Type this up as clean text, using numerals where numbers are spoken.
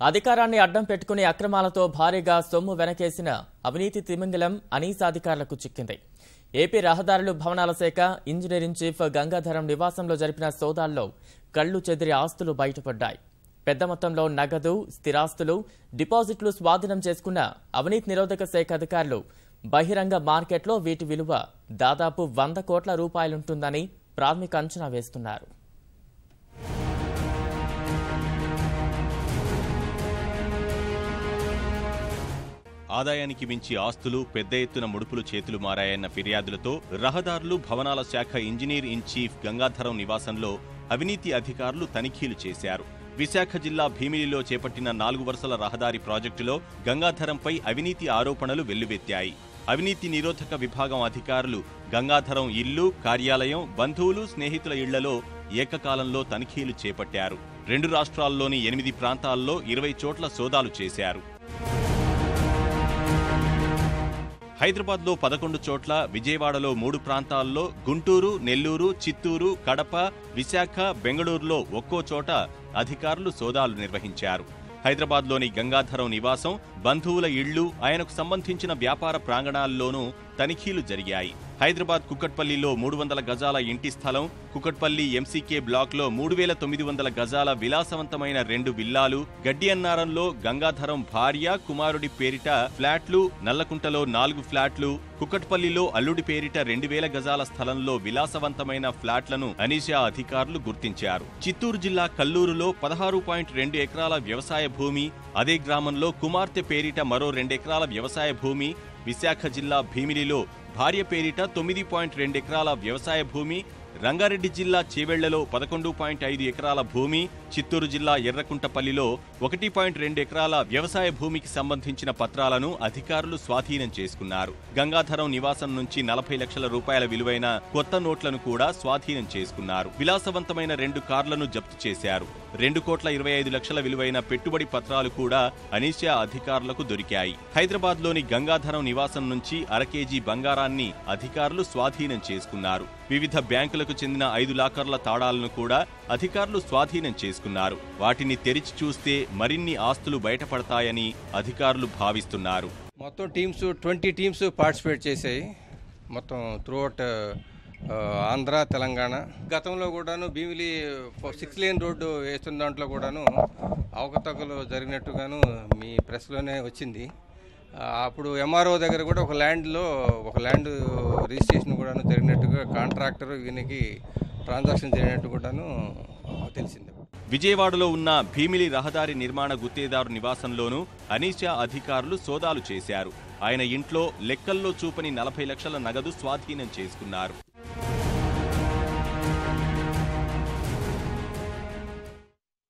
అధికారాన్ని అడ్డం పెట్టుకుని అక్రమాలతో భారీగా సొమ్ము వెనకేసిన అవినీతి తిమింగలం అనీసా అధికారులకు చిక్కింది. ఏపీ రహదారులు భవనాల శాఖ ఇంజనీరింగ్ చీఫ్ గంగాధరం నివాసంలో జరిపిన సోదాల్లో కళ్లు చెదిరి ఆస్తులు బయటపడ్డాయి. పెద్ద మొత్తంలో నగదు, స్థిరాస్తులు, డిపాజిట్లు స్వాధీనం చేసుకున్న అవినీతి నిరోధక శాఖ అధికారులు బహిరంగ మార్కెట్లో వీటి విలువ దాదాపు 100 కోట్ల రూపాయలుంటుందని ప్రాథమిక అంచనా వేస్తున్నారు. ఆదాయానికి మించి ఆస్తులు, పెద్ద ఎత్తున ముడుపులు చేతులు మారాయన్న ఫిర్యాదులతో రహదారులు భవనాల శాఖ ఇంజనీర్ ఇన్ చీఫ్ గంగాధరం నివాసంలో అవినీతి అధికారులు తనిఖీలు చేశారు. విశాఖ జిల్లా భీమిలిలో చేపట్టిన 4 వరుసల రహదారి ప్రాజెక్టులో గంగాధరంపై అవినీతి ఆరోపణలు వెల్లువెత్తాయి. అవినీతి నిరోధక విభాగం అధికారులు గంగాధరం ఇల్లు, కార్యాలయం, బంధువులు, స్నేహితుల ఇళ్లలో ఏకకాలంలో తనిఖీలు చేపట్టారు. 2 రాష్ట్రాల్లోని 8 ప్రాంతాల్లో 20 చోట్ల సోదాలు చేశారు. హైదరాబాద్లో 11 చోట్ల, విజయవాడలో 3 ప్రాంతాల్లో, గుంటూరు, నెల్లూరు, చిత్తూరు, కడప, విశాఖ, బెంగళూరులో ఒక్కో చోట అధికారులు సోదాలు నిర్వహించారు. హైదరాబాద్లోని గంగాధరం నివాసం, బంధువుల ఇళ్లు, ఆయనకు సంబంధించిన వ్యాపార ప్రాంగణాల్లోనూ తనిఖీలు జరిగాయి. హైదరాబాద్ కుకట్పల్లిలో 300 గజాల ఇంటి స్థలం, కుకట్పల్లి ఎంసీకే బ్లాక్లో 3900 గజాల విలాసవంతమైన 2 విల్లాలు, గడ్డి అన్నారంలో గంగాధరం భార్య, కుమారుడి పేరిట ఫ్లాట్లు, నల్లకుంటలో 4 ఫ్లాట్లు, కుకట్పల్లిలో అల్లుడి పేరిట 2000 గజాల స్థలంలో విలాసవంతమైన ఫ్లాట్లను అనీసా అధికారులు గుర్తించారు. చిత్తూరు జిల్లా కల్లూరులో 16.2 ఎకరాల వ్యవసాయ భూమి, అదే గ్రామంలో కుమార్తె పేరిట మరో 2 ఎకరాల వ్యవసాయ భూమి, విశాఖ జిల్లా భీమిలిలో భార్య పేరిట 9.2 ఎకరాల వ్యవసాయ భూమి, రంగారెడ్డి జిల్లా చేవెళ్లలో 11.5 ఎకరాల భూమి, చిత్తూరు జిల్లా ఎర్రకుంటపల్లిలో 1.2 ఎకరాల వ్యవసాయ భూమికి సంబంధించిన పత్రాలను అధికారులు స్వాధీనం చేసుకున్నారు. గంగాధరం నివాసం నుంచి 40 లక్షల రూపాయల విలువైన కొత్త నోట్లను కూడా స్వాధీనం చేసుకున్నారు. విలాసవంతమైన 2 కార్లను జప్తు చేశారు. 2.25 లక్షల విలువైన పెట్టుబడి పత్రాలు కూడా అనీసా అధికారులకు దొరికాయి. హైదరాబాద్లోని గంగాధరం నివాసం నుంచి 1/2 కేజీ బంగారాన్ని అధికారులు స్వాధీనం చేసుకున్నారు. వివిధ బ్యాంకులకు చెందిన 5 లాకర్ల తాళాలను కూడా అధికారులు స్వాధీనం చేసుకున్నారు. వాటిని తెరిచి చూస్తే మరిన్ని ఆస్తులు బయటపడతాయని అధికారులు భావిస్తున్నారు. మొత్తం 20 టీమ్స్ పార్టిసిపేట్ చేశాయి. మొత్తం త్రూఅవుట్ ఆంధ్ర, తెలంగాణ. గతంలో కూడాను భీమిలి 6 లేన్ రోడ్డు వేస్తున్న దాంట్లో కూడాను అవకతవకలు జరిగినట్టుగాను మీ ప్రెస్లోనే వచ్చింది. అప్పుడు ఎంఆర్ఓ దగ్గర కూడా ఒక ల్యాండ్ రిజిస్ట్రేషన్ కూడాను జరిగినట్టుగా, కాంట్రాక్టర్ ఈయనకి ట్రాన్సాక్షన్ జరిగినట్టు కూడాను తెలిసింది. విజయవాడలో ఉన్న భీమిలి రహదారి నిర్మాణ గుత్తేదారు నివాసంలోనూ అనీసా అధికారులు సోదాలు చేశారు. ఆయన ఇంట్లో లెక్కల్లో చూపని 40 లక్షల నగదు స్వాధీనం చేసుకున్నారు.